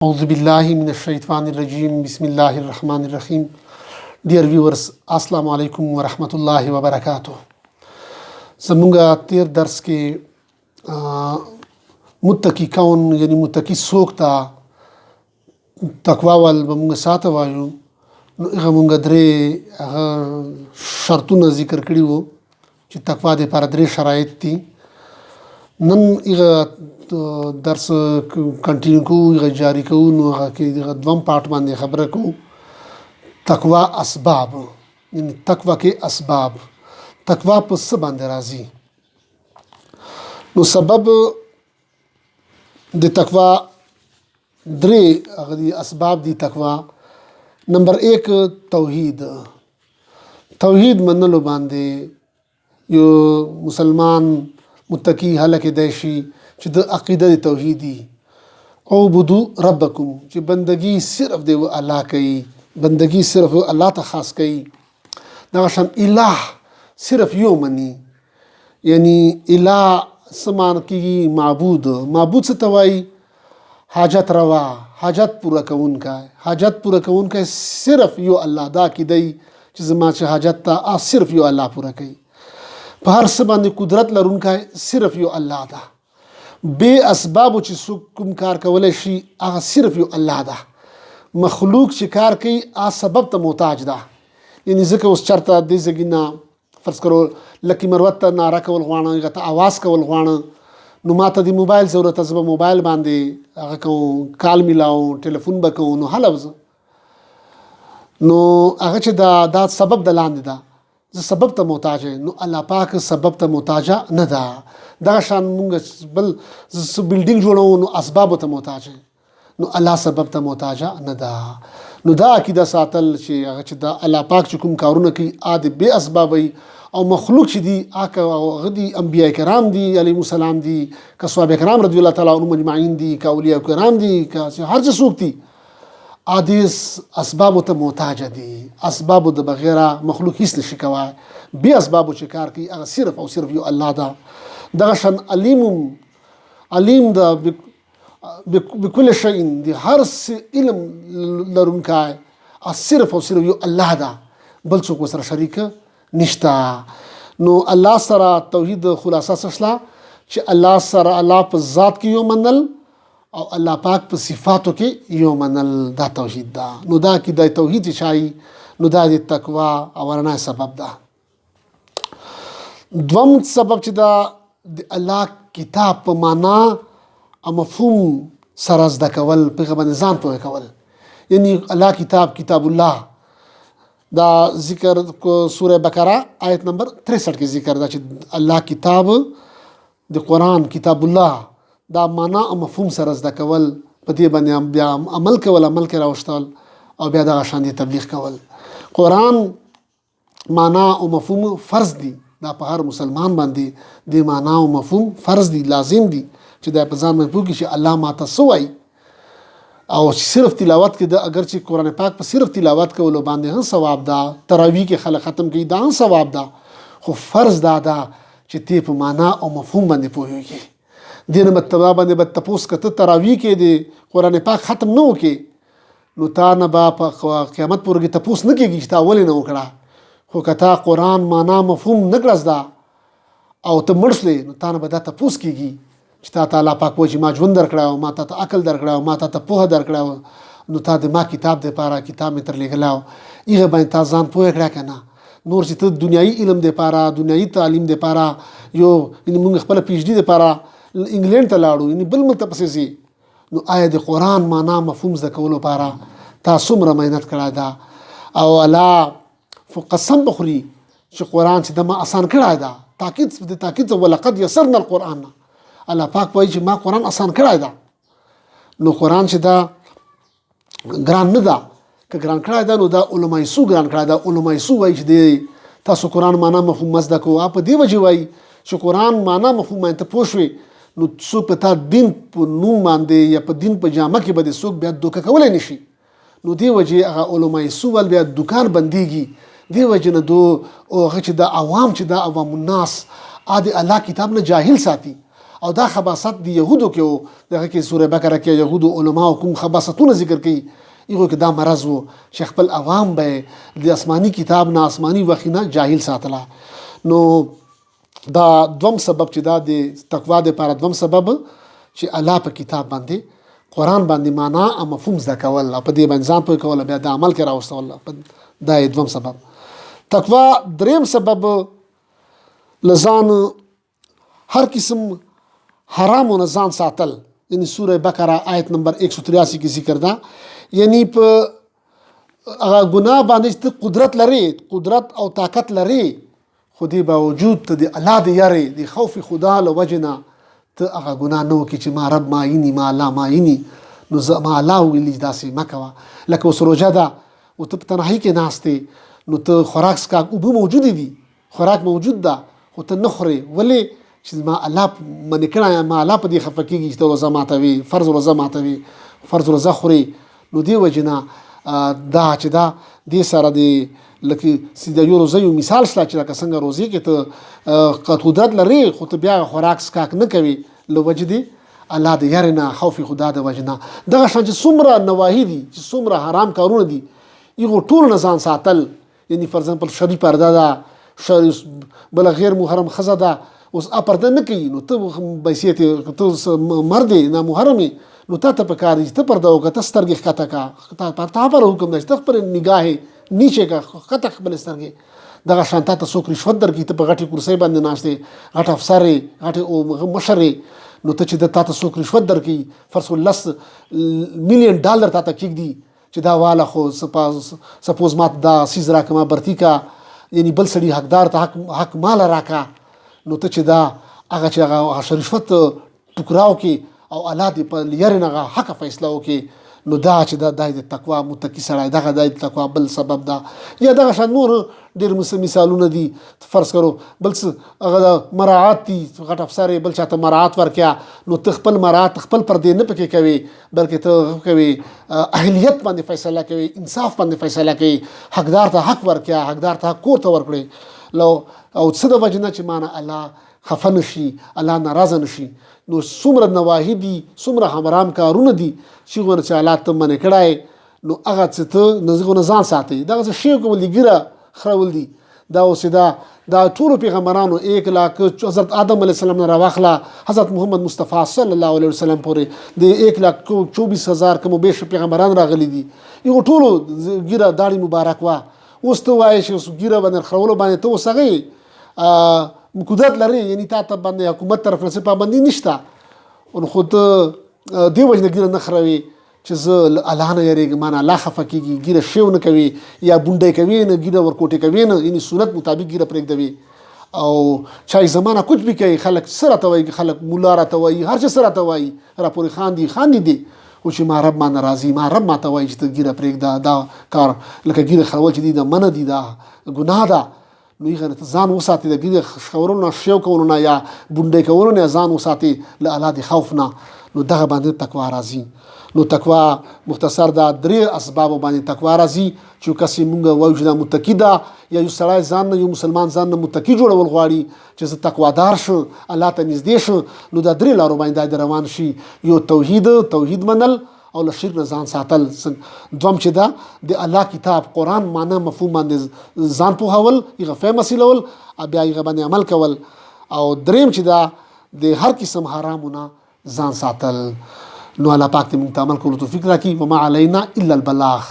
Auzu billahi Minesh-Shaytanir-Rajim. Bismillahir-Rahmanir-Rahim. Dear viewers, Assalamu alaikum wa rahmatullahi wa barakatuh. زمونږه تیر درس کې متقی کون یعنی متقی څوک ته تقوا ول به موږ ساته وایو. نو هغه موږ درې شرطونه ذکر کړي وو چې تقوا د لپاره درې شرایط دي. نن هغه درس کنټینیو کوو، هغه جاری کوو. نو هغه کې هغه دوم پارت باندې خبره کوو. تقوا اسباب، یعنی تقوا کې اسباب، تقوا په څه باندې راځي. نو سبب د تقوا درې هغه دي اسباب دي تقوا. نمبر 1 توحید. توحید منلو باندې یو مسلمان متقی هلکه دی شي چې د عقیده توحیدی عبدو ربکم، چې بندگی صرف دی الله کوي، بندگی صرف الله ته خاص کوي. دغه شان الہ صرف یو مني، یعنی الہ سمان کیږي معبود. معبود څه ته وایي؟ حاجت روا، حاجت پوره کوونکی. حاجت پوره کوونکی صرف یو الله. دا کیدی چې زما چې حاجت ته صرف یو الله پوره کوي. په هر څه باندې قدرت لرونکی صرف یو الله ده. بے اسبابو چې څوک کوم کار کولی شي هغه صرف یو الله ده. مخلوق چې کار کوي هغه سبب ته محتاج ده. یعنی ځکه اوس چېرته دې ځای نه فرض کړو لکي مروت ته ناره کول غواړم، هغه ته اواز کول غواړم، نو ما ته د موبایل ضرورت ده. زه به موبایل باندې هغه کوم، کال میلاوم، ټلیفون به کوم، نو هله نو هغه چې دا سبب د لاندې ده، زه سبب ته محتاج یم. نو الله پاک سبب ته محتاجه نه ده. دغه شان مونږ بل بلډینګ جوړوو نو اسبابو ته محتاج یم، نو الله سبب ته محتاجه نه ده. نو دا عقیده ساتل چې هغه چې دا الله پاک چې کوم کارونه کوي د بې اسباب وي، او مخلوق چې دي هغه دي انبیاء کرام دي علیهم السلام دي، که صحابه کرام رضی الله تعالی عنهم اجمعین دي، که اولیاء کرام دي، که هر څه څوک دي عادیس اسبابو ته محتاج دي. اسبابو د بغیره مخلوق هیڅ نشي کوای. بې اسبابو چې کار کوي هغه صرف او صرف یو الله ده. دغه شان علیم ده بكل شيء، دي هر څه علم لرونکی صرف او صرف یو الله ده، بل څوک ورسره شریک نشته. نو الله سره توحید خلاصه څه شله چې الله سره الله په ذات کې یو منل او الله پاک په صفاتو کې یو منل، دا توحید ده. نو دا کې د توحید شای، نو دا د تقوا اورنه سبب ده. دوم سبب چې دا د الله کتاب په معنا او مفهوم سره زده کول، په باندې ځان پوهه کول. یعنی الله کتاب، کتاب الله دا ذکر کو سوره بقره آیت نمبر 63 کې ذکر دا چې الله کتاب د قرآن کتاب الله دا معنا او مفهوم سره زده کول، په دې باندې بیا عمل کول، عمل کې راوستل، او بیا دغه شان دي تبلیغ کول. قرآن معنا او مفهوم فرض دي، دا په هر مسلمان باندې د معنا او مفهوم فرض دي، لازم دي چې دا په ځان باندې پوه کړي چې الله ماته څه وایي. او صرف تلاوت کې د اگر چې قرآن پاک په صرف تلاوت کولو باندې هم ثواب ده، تراویح کې خلک ختم کوي دا هم ثواب ده، خو فرض دا ده چې ته په معنا او مفهوم باندې پوهېږي. دې نه مطلب باندې به تپوس که ته تراویح کې د قرآن پاک ختم نه وکړې، نو تا نه به په قیامت پورې تپوس نه کېږي چې تا ولې نه وکړه. خو که تا قرآن معنا مفهوم نه کړه زده او ته مړ شولې، نو تا نه به دا تپوس کېږي چې تا ته الله پاک وایي چې ما ژوند درکړی او ما تا ته عقل درکړی او ما تا ته پوهه درکړی، نو تا د ما کتاب دپاره کتاب مې ترلېږلی او هغه باندې تا ځان پوه کړی که نه. نور چې ته دنیایي علم دپاره، دنیایي تعلیم دپاره، یو موږ خپله پی ایچ ډي دپاره انګلینډ ته لاړو، یعنی بل ملک ته پسې ځي، نو آیا د قرآن معنا مفهوم زده کولو لپاره تا څومره محنت کړی ده؟ او الله قسم بخوري چې قرآن چې د ما اسان کړی ده. تاکید ولقد یسرنا القرآن، الله پاک وایي چې ما قرآن اسان کړی ده. نو قرآن چې دا ګران نه ده، که ګران کړی ده نو دا علماء سو ګران کړی ده. علماء سو وایي چې تاسو قرآن معنا مفهوم مزده کوو. په دې وجې وایي چې قرآن معنا مفهوم باندې ته پوه شوې، نو څوک په تا دین په نوم باندې یا په دین په جامه کې به د څوک بیا دوکه کولی نشي. نو دې وجې هغه علماء سو ول بیا دوکان بندېږي. دې وجې نه هغه چې د عوام چې د عوام الناس د الله کتاب نه جاهل ساتي او دا خباثت د يهودو کې وو. دغه کې سوره بقره کې يهودو علماو کوم خباثتونه ذکر کوي. یو کې دا مرض وو چې خپل عوام به د آسماني کتاب نه آسماني وحی نه جاهل ساتله. نو دا دوم سبب چې دا د تقوا د لپاره دوم سبب چې الله په کتاب باندې قرآن باندې معنا او مفهوم زده کول او په دې باندې ځان پوه کول بیا د عمل کې راوستل. دا دوم سبب. تقوا دریم سبب لزان هر قسم حرام و نزان ساتل. یعنی سوره بقره آیت نمبر 183 کې ذکر ده. یعنی په هغه ګناه باندې ته قدرت لري، قدرت او طاقت لري، خو دې باوجود ته د الله د یاري د خوف خدا له وجه نه ته هغه ګناه نه وکړي چې ما رب معیني ما الله معیني. نو زه ما الله ویلي داسې مه کوه. لکه اوس روژه ده او ته په تنهایي کې ناست یې، نو ته خوراک څښاک اوبه موجودې دي، خوراک موجود ده، خو ته نه خورې. ولې؟ چې ما الله منې کړی، ما الله په دې خفه کېږي چې ته روژه ماتوي، فرض روژه ماتوي، فرض روژه خورې. نو دې وجې نه دا چې دا دې سره د لکه د یو روژه یو مثال شته چې لکه څنګه روژې کې ته قدرت لري خو ته بیا خوراک څښاک نه کوي له وجې د الله د یارې نه، خوف خدا د وجې نه. دغه شان چې څومره نواهي دي، چې څومره حرام کارونه دي، یغو ټول نه ځان ساتل. یعنی فار ایگزامپل شری پرده ده، بل غیر محرم ښځه ده، اوس پرده نه کوي، نو ته بحیثیت ته مرد یې نامحرم یې، نو تا ته پکار دي چې ته پرده وکړه، ته سترګې ښکته کړه. تا پر حکم ده چې ته خپل نگاه نیچه کړه، ښکته خپلې سترګې. دغه شان تا ته څوک رشوت درکړي، ته په غټې کرسۍ باندې ناست یې، غټ افسر یې، غټ مشر یې، نو ته چې تا ته څوک رشوت درکړي، فرض $10 مليون تا ته کېږدي چې دا واله خو سپوز ما ته دا سیز راکړه، ما برتي کا، یعنی بل سړي حقدار ته حق مال راکړه. نو ته چې دا هغه چې هغه رشوت ټکراو کې او الله دې په لیرې نه حق فیصله وکړي، نو دا چې دا د تقوا متقي سړی، دغه د تقوا بل سبب ده. یا دغه شان نور ډېر مثالونه دي. فرض کړو بل څه هغه مراعات دي، غټ افسر بل چاته مراعات ورکړه، نو ته خپل مراعات خپل پردې نه پکې کوي، بلکې ته کوي اهلیت باندې فیصله کوي، انصاف باندې فیصله کوي، حقدار ته حق ورکړه، حقدار ته حق کور ته ورکړي. او څه د وجه نه چې مانه الله خفه نشي، الله ناراضه نشي. نو څومره نواهي دي، څومره حرام کارونه دي چې غوړه چې الله ته منې کړای، نو هغه څه ته نه ځان ساتي. دغه څه شی کول دي، ګیره خرول دي. دا اوس دا ټولو پیغمبرانو 1,00,000 حضرت آدم علیه السلام نه راواخله حضرت محمد مصطفی صلی الله علیه وسلم پورې د 1,24,000 کوم بیش پیغمبران راغلي دي. یو ټولو ګیره داړي مبارک وا. اوس ته وایې چې ګیره باندې خرولو باندې ته اوس هغه قدرت لري، یعنی تا ته باندې حکومت طرف نه څه پابندي نشته، خو ته دې وجه نه ګیره نه خروي چې زه الله نه یریږم، ما نه الله خفه کېږي، ګیره شیو نه کوي یا بونډۍ کوي نه، ګیره ورکوټې کوي نه، یعنی سنت مطابق ګیره پرېږدوي. او چای زمانه کچھ بھی کوي، خلک څه راته وایي، خلک مولا راته وایي، هر څه راته وایي، راپورې خاندي دي، خو چې ما رب ما نه راضي، ما رب ما ته وایي چې ته ګیره پرېږده. دا کار لکه ګیره خرول چې دي دا منع دي، دا ګناه ده. نو هغه ته ځان وساتي، د ګیره خورولو نه، شیو کولو نه، یا بونډۍ کولو نه ځان وساتي له الله د خوف نه. نو دغه باندې تقوا راځي. نو تقوا مختصر دا 3 اسباب باندې تقوا راځي چې کسي مونږ وایو چې دا متقی ده، یا یو سړی ځان نه، یو مسلمان ځان نه متقی جوړول غواړي چې زه تقوادار شم، الله ته نږدې شم. نو دا 3 لارو باندې روان شي. یو توحید منل او له شرک نه ځان ساتل. دوم چې دا د الله کتاب قرآن معنا مفهوم باندې ځان پوهول، هغه فهم حاصلول، بیا هغه باندې عمل کول. او دریم چې دا د هر قسم حرامونه ځان ساتل. نو الله پاک دې موږ ته عمل کولو توفیق راکړي. وما علینا الا البلاغ.